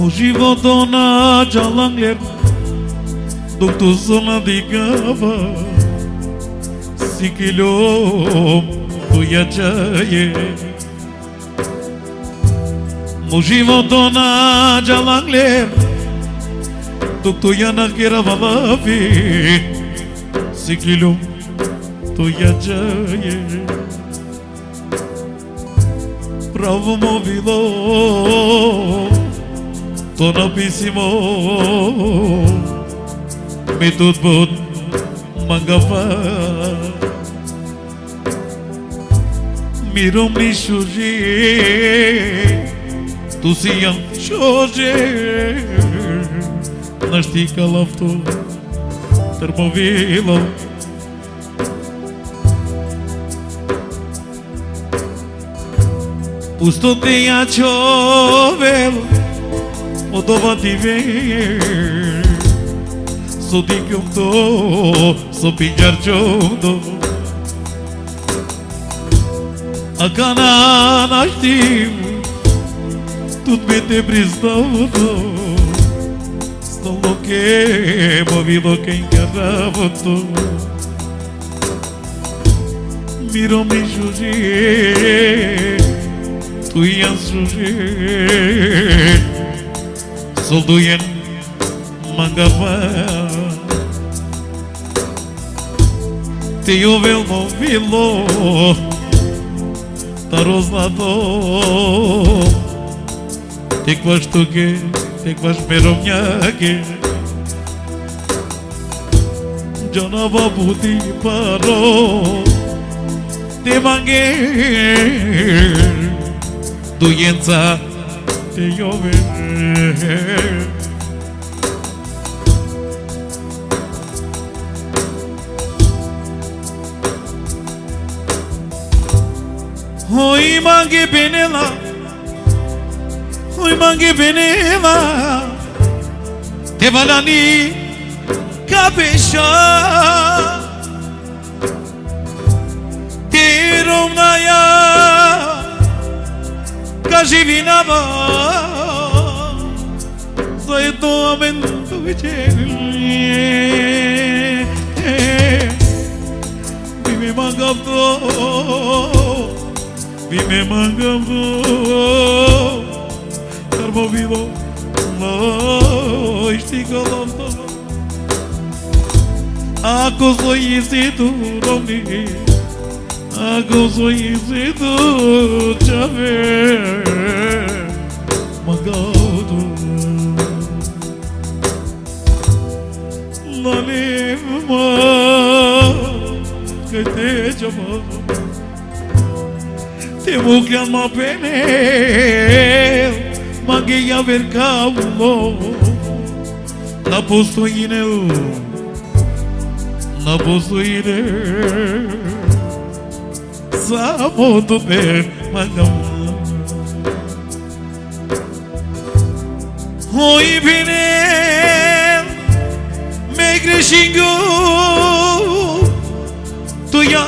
O životo na Jalangler dok tu zona digava sikilom tu yachaye O životo na Jalangler dok tu yanakira valavi sikilom tu yachaye Pravo movilo to napisimo mi tutbud mangapa mirom ni shuje tu siyam shuje nashtika lafto termovilo Pusto te ya chovel o dova ti ver so dikyum to so pinjar chodo akana nashtim tut me te pristavo stalo che movido che incarravo to miro mi juje tu ias juje solduyen mangava te jovel movilo taroznato te kvaš tuke te kvaš meromnjake janava budi paro te mange dujenca te jovel Hoi mange benela te valani cabeça te romnaya kajivinava sai to amento vive mangavto Vime mangavo Termovido No istigalanto Ako soyisitu romni Ako soyisitu chave Mangado Lalima Kate chama Te buscan más pene, mangueia ver caulo, na postoine, samoto per mangam. Hoi pene, me crescingo, tu ya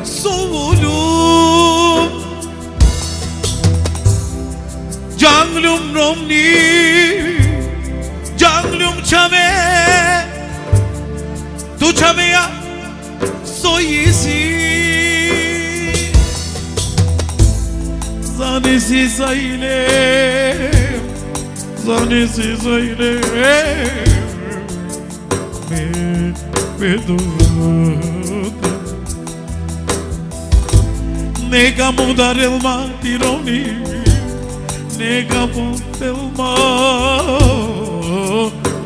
solo. Janglum romni Janglum chame Tu chame ya Soyisi Zanesi saile Me peduta Nega mudar el matironi Nega pontel mar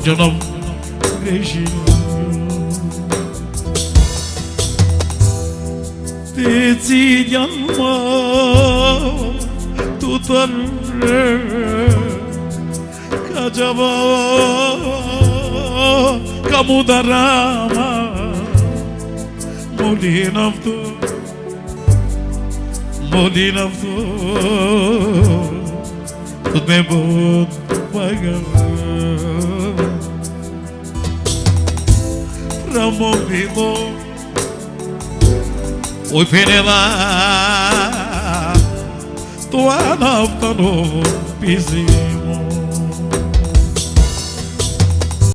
Canım rejiyo Tezi yanma Tutar Kacaba Kamu darama Molinavdu Tut me bud pagava Ramovilo Oi penela Tua nafta no pisimo